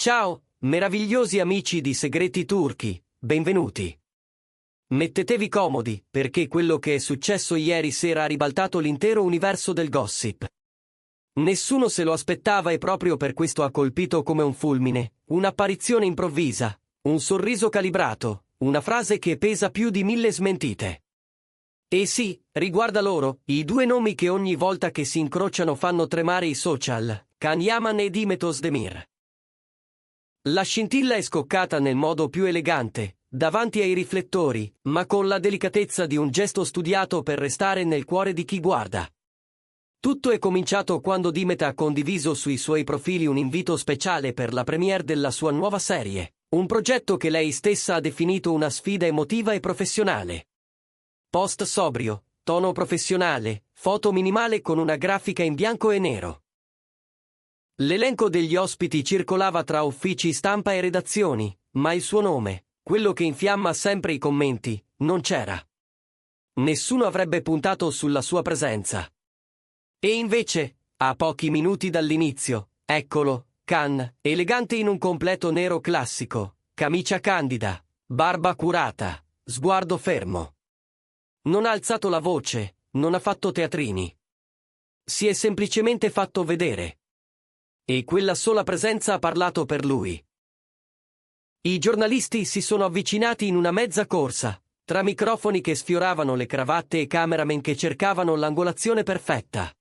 Ciao, meravigliosi amici di Segreti Turchi, benvenuti. Mettetevi comodi, perché quello che è successo ieri sera ha ribaltato l'intero universo del gossip. Nessuno se lo aspettava e proprio per questo ha colpito come un fulmine, un'apparizione improvvisa, un sorriso calibrato, una frase che pesa più di 1000 smentite. E sì, riguarda loro, i due nomi che ogni volta che si incrociano fanno tremare i social, Can Yaman e Dimetos Demir. La scintilla è scoccata nel modo più elegante, davanti ai riflettori, ma con la delicatezza di un gesto studiato per restare nel cuore di chi guarda. Tutto è cominciato quando Dimet ha condiviso sui suoi profili un invito speciale per la premiere della sua nuova serie, un progetto che lei stessa ha definito una sfida emotiva e professionale. Post sobrio, tono professionale, foto minimale con una grafica in bianco e nero. L'elenco degli ospiti circolava tra uffici stampa e redazioni, ma il suo nome, quello che infiamma sempre i commenti, non c'era. Nessuno avrebbe puntato sulla sua presenza. E invece, a pochi minuti dall'inizio, eccolo, Can, elegante in un completo nero classico, camicia candida, barba curata, sguardo fermo. Non ha alzato la voce, non ha fatto teatrini. Si è semplicemente fatto vedere. E quella sola presenza ha parlato per lui. I giornalisti si sono avvicinati in una mezza corsa, tra microfoni che sfioravano le cravatte e cameraman che cercavano l'angolazione perfetta.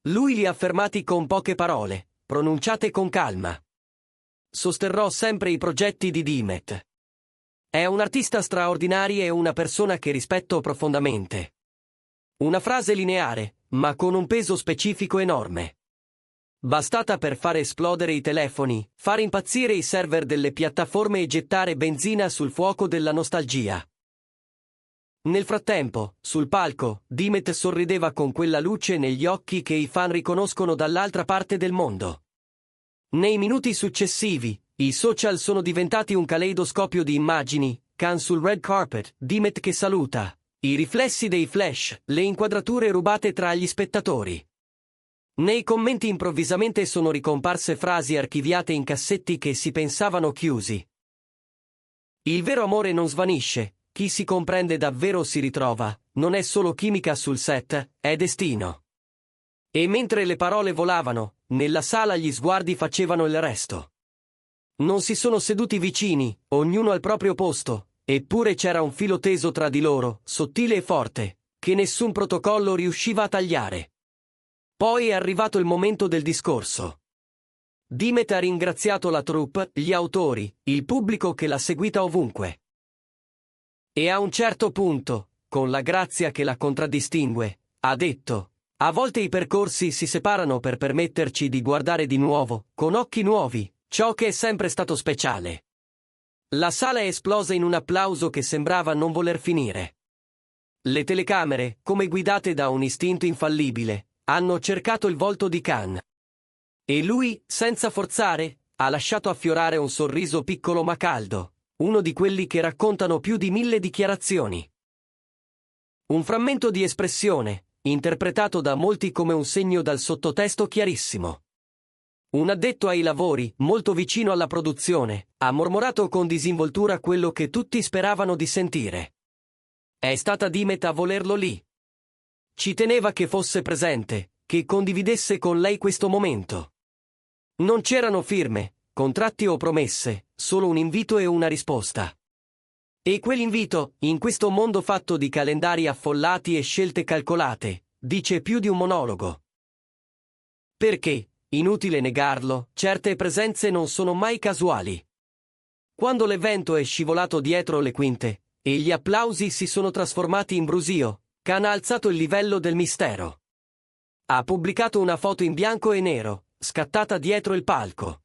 Lui li ha fermati con poche parole, pronunciate con calma. Sosterrò sempre i progetti di Dimet. È un artista straordinario e una persona che rispetto profondamente. Una frase lineare, ma con un peso specifico enorme. Bastata per far esplodere i telefoni, far impazzire i server delle piattaforme e gettare benzina sul fuoco della nostalgia. Nel frattempo, sul palco, Dimet sorrideva con quella luce negli occhi che i fan riconoscono dall'altra parte del mondo. Nei minuti successivi, i social sono diventati un caleidoscopio di immagini, Can sul red carpet, Dimet che saluta, i riflessi dei flash, le inquadrature rubate tra gli spettatori. Nei commenti improvvisamente sono ricomparse frasi archiviate in cassetti che si pensavano chiusi. Il vero amore non svanisce, chi si comprende davvero si ritrova, non è solo chimica sul set, è destino. E mentre le parole volavano, nella sala gli sguardi facevano il resto. Non si sono seduti vicini, ognuno al proprio posto, eppure c'era un filo teso tra di loro, sottile e forte, che nessun protocollo riusciva a tagliare. Poi è arrivato il momento del discorso. Dimet ha ringraziato la troupe, gli autori, il pubblico che l'ha seguita ovunque. E a un certo punto, con la grazia che la contraddistingue, ha detto: a volte i percorsi si separano per permetterci di guardare di nuovo, con occhi nuovi, ciò che è sempre stato speciale. La sala è esplosa in un applauso che sembrava non voler finire. Le telecamere, come guidate da un istinto infallibile, hanno cercato il volto di Can. E lui, senza forzare, ha lasciato affiorare un sorriso piccolo ma caldo, uno di quelli che raccontano più di 1000 dichiarazioni. Un frammento di espressione, interpretato da molti come un segno dal sottotesto chiarissimo. Un addetto ai lavori, molto vicino alla produzione, ha mormorato con disinvoltura quello che tutti speravano di sentire. È stata Dimet a volerlo lì. Ci teneva che fosse presente, che condividesse con lei questo momento. Non c'erano firme, contratti o promesse, solo un invito e una risposta. E quell'invito, in questo mondo fatto di calendari affollati e scelte calcolate, dice più di un monologo. Perché, inutile negarlo, certe presenze non sono mai casuali. Quando l'evento è scivolato dietro le quinte, e gli applausi si sono trasformati in brusio, Can ha alzato il livello del mistero. Ha pubblicato una foto in bianco e nero, scattata dietro il palco.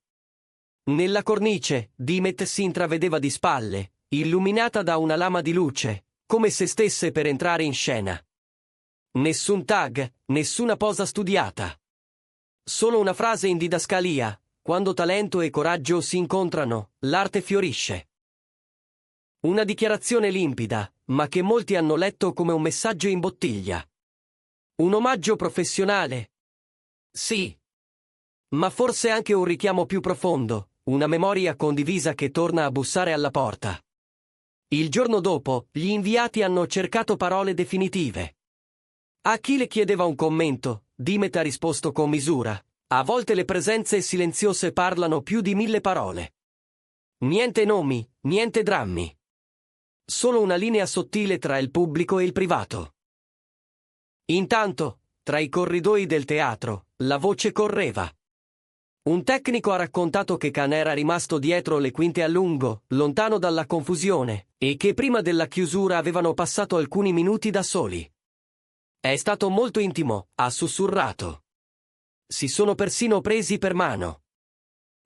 Nella cornice, Dimet si intravedeva di spalle, illuminata da una lama di luce, come se stesse per entrare in scena. Nessun tag, nessuna posa studiata. Solo una frase in didascalia: quando talento e coraggio si incontrano, l'arte fiorisce. Una dichiarazione limpida, ma che molti hanno letto come un messaggio in bottiglia. Un omaggio professionale? Sì. Ma forse anche un richiamo più profondo, una memoria condivisa che torna a bussare alla porta. Il giorno dopo, gli inviati hanno cercato parole definitive. A chi le chiedeva un commento, Dimet ha risposto con misura: a volte le presenze silenziose parlano più di 1000 parole. Niente nomi, niente drammi. Solo una linea sottile tra il pubblico e il privato. Intanto, tra i corridoi del teatro, la voce correva. Un tecnico ha raccontato che Khan era rimasto dietro le quinte a lungo, lontano dalla confusione, e che prima della chiusura avevano passato alcuni minuti da soli. È stato molto intimo, ha sussurrato. Si sono persino presi per mano.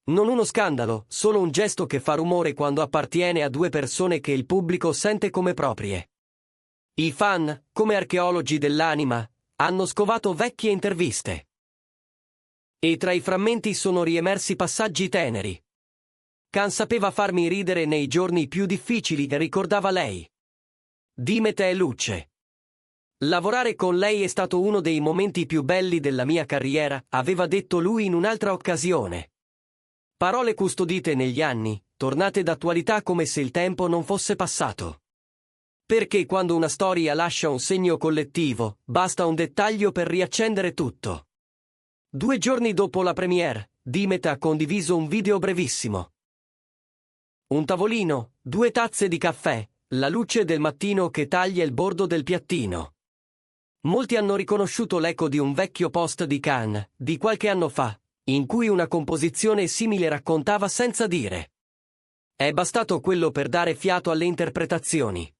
Non uno scandalo, solo un gesto che fa rumore quando appartiene a due persone che il pubblico sente come proprie. I fan, come archeologi dell'anima, hanno scovato vecchie interviste. E tra i frammenti sono riemersi passaggi teneri. Khan sapeva farmi ridere nei giorni più difficili, ricordava lei. Dimet è luce. Lavorare con lei è stato uno dei momenti più belli della mia carriera, aveva detto lui in un'altra occasione. Parole custodite negli anni, tornate d'attualità come se il tempo non fosse passato. Perché quando una storia lascia un segno collettivo, basta un dettaglio per riaccendere tutto. 2 giorni dopo la premiere, Dimet ha condiviso un video brevissimo. Un tavolino, 2 tazze di caffè, la luce del mattino che taglia il bordo del piattino. Molti hanno riconosciuto l'eco di un vecchio post di Khan, di qualche anno fa, in cui una composizione simile raccontava senza dire. È bastato quello per dare fiato alle interpretazioni.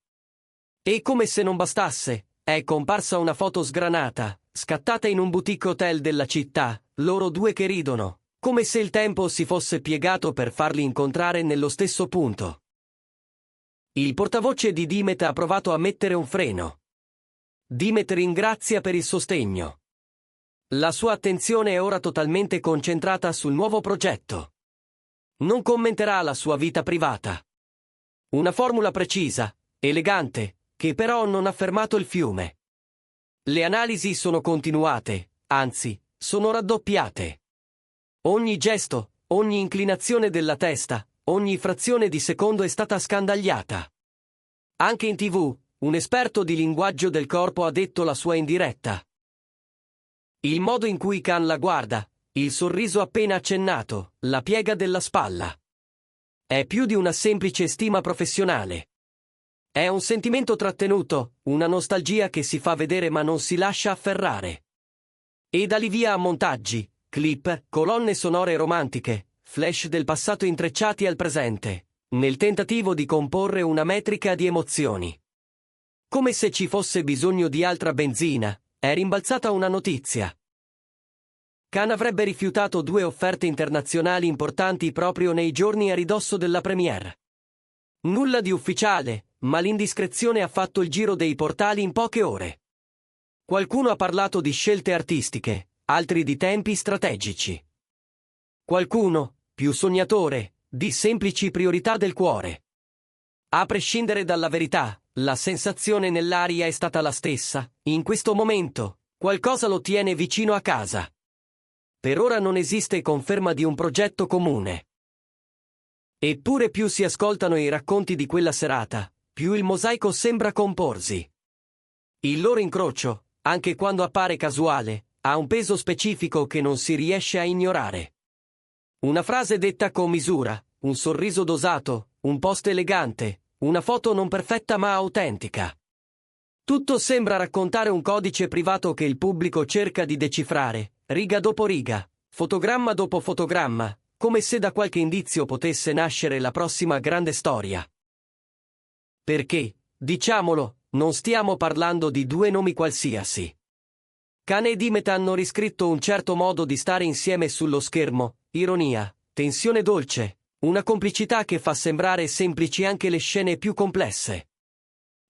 E come se non bastasse, è comparsa una foto sgranata, scattata in un boutique hotel della città, loro due che ridono, come se il tempo si fosse piegato per farli incontrare nello stesso punto. Il portavoce di Dimet ha provato a mettere un freno. Dimet ringrazia per il sostegno. La sua attenzione è ora totalmente concentrata sul nuovo progetto. Non commenterà la sua vita privata. Una formula precisa, elegante, che però non ha fermato il fiume. Le analisi sono continuate, anzi, sono raddoppiate. Ogni gesto, ogni inclinazione della testa, ogni frazione di secondo è stata scandagliata. Anche in TV, un esperto di linguaggio del corpo ha detto la sua in diretta. Il modo in cui Khan la guarda, il sorriso appena accennato, la piega della spalla. È più di una semplice stima professionale. È un sentimento trattenuto, una nostalgia che si fa vedere ma non si lascia afferrare. E da lì via a montaggi, clip, colonne sonore romantiche, flash del passato intrecciati al presente, nel tentativo di comporre una metrica di emozioni. Come se ci fosse bisogno di altra benzina, è rimbalzata una notizia. Khan avrebbe rifiutato 2 offerte internazionali importanti proprio nei giorni a ridosso della premiere. Nulla di ufficiale, ma l'indiscrezione ha fatto il giro dei portali in poche ore. Qualcuno ha parlato di scelte artistiche, altri di tempi strategici. Qualcuno, più sognatore, di semplici priorità del cuore. A prescindere dalla verità, la sensazione nell'aria è stata la stessa: in questo momento, qualcosa lo tiene vicino a casa. Per ora non esiste conferma di un progetto comune. Eppure più si ascoltano i racconti di quella serata, più il mosaico sembra comporsi. Il loro incrocio, anche quando appare casuale, ha un peso specifico che non si riesce a ignorare. Una frase detta con misura, un sorriso dosato, un post elegante, una foto non perfetta ma autentica. Tutto sembra raccontare un codice privato che il pubblico cerca di decifrare, riga dopo riga, fotogramma dopo fotogramma, come se da qualche indizio potesse nascere la prossima grande storia. Perché, diciamolo, non stiamo parlando di 2 nomi qualsiasi. Khan e Dimet hanno riscritto un certo modo di stare insieme sullo schermo, ironia, tensione dolce, una complicità che fa sembrare semplici anche le scene più complesse.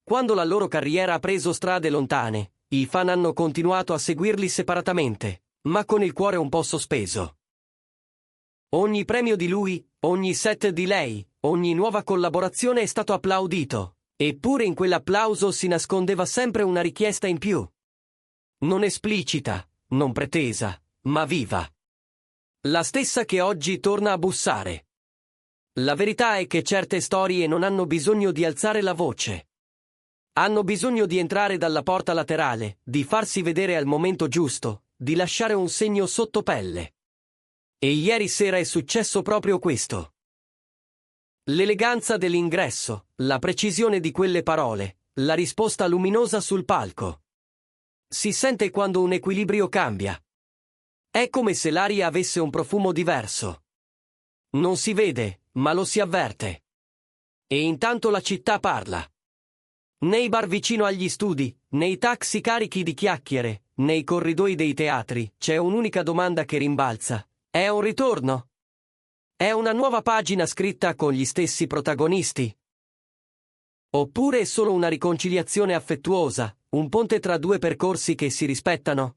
Quando la loro carriera ha preso strade lontane, i fan hanno continuato a seguirli separatamente, ma con il cuore un po' sospeso. Ogni premio di lui, ogni set di lei, ogni nuova collaborazione è stato applaudito, eppure in quell'applauso si nascondeva sempre una richiesta in più. Non esplicita, non pretesa, ma viva. La stessa che oggi torna a bussare. La verità è che certe storie non hanno bisogno di alzare la voce. Hanno bisogno di entrare dalla porta laterale, di farsi vedere al momento giusto, di lasciare un segno sotto pelle. E ieri sera è successo proprio questo. L'eleganza dell'ingresso, la precisione di quelle parole, la risposta luminosa sul palco. Si sente quando un equilibrio cambia. È come se l'aria avesse un profumo diverso. Non si vede, ma lo si avverte. E intanto la città parla. Nei bar vicino agli studi, nei taxi carichi di chiacchiere, nei corridoi dei teatri, c'è un'unica domanda che rimbalza. È un ritorno? È una nuova pagina scritta con gli stessi protagonisti? Oppure è solo una riconciliazione affettuosa, un ponte tra due percorsi che si rispettano?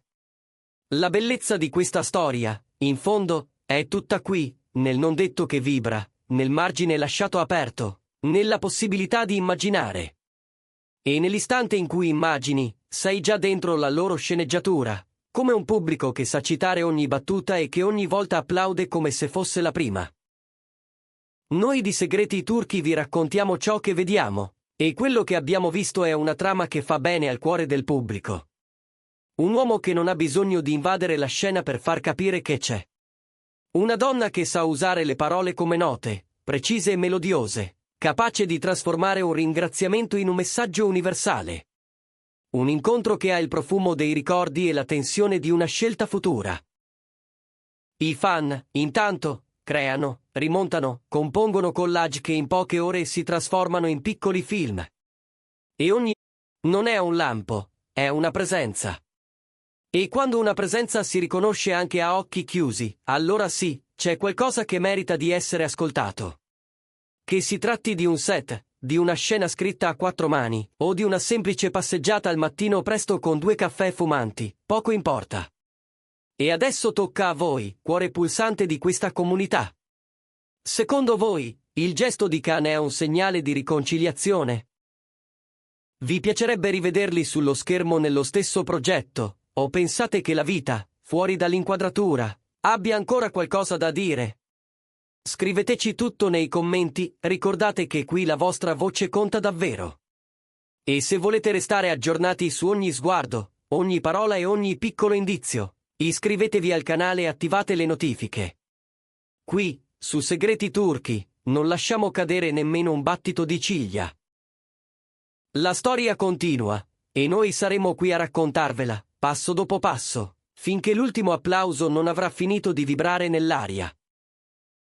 La bellezza di questa storia, in fondo, è tutta qui, nel non detto che vibra, nel margine lasciato aperto, nella possibilità di immaginare. E nell'istante in cui immagini, sei già dentro la loro sceneggiatura, come un pubblico che sa citare ogni battuta e che ogni volta applaude come se fosse la prima. Noi di Segreti Turchi vi raccontiamo ciò che vediamo, e quello che abbiamo visto è una trama che fa bene al cuore del pubblico. Un uomo che non ha bisogno di invadere la scena per far capire che c'è. Una donna che sa usare le parole come note, precise e melodiose, capace di trasformare un ringraziamento in un messaggio universale. Un incontro che ha il profumo dei ricordi e la tensione di una scelta futura. I fan, intanto, creano, rimontano, compongono collage che in poche ore si trasformano in piccoli film. E ogni non è un lampo, è una presenza. E quando una presenza si riconosce anche a occhi chiusi, allora sì, c'è qualcosa che merita di essere ascoltato. Che si tratti di un set, di una scena scritta a quattro mani, o di una semplice passeggiata al mattino presto con due caffè fumanti, poco importa. E adesso tocca a voi, cuore pulsante di questa comunità. Secondo voi, il gesto di Khan è un segnale di riconciliazione? Vi piacerebbe rivederli sullo schermo nello stesso progetto, o pensate che la vita, fuori dall'inquadratura, abbia ancora qualcosa da dire? Scriveteci tutto nei commenti, ricordate che qui la vostra voce conta davvero. E se volete restare aggiornati su ogni sguardo, ogni parola e ogni piccolo indizio, iscrivetevi al canale e attivate le notifiche. Qui, su Segreti Turchi, non lasciamo cadere nemmeno un battito di ciglia. La storia continua, e noi saremo qui a raccontarvela, passo dopo passo, finché l'ultimo applauso non avrà finito di vibrare nell'aria.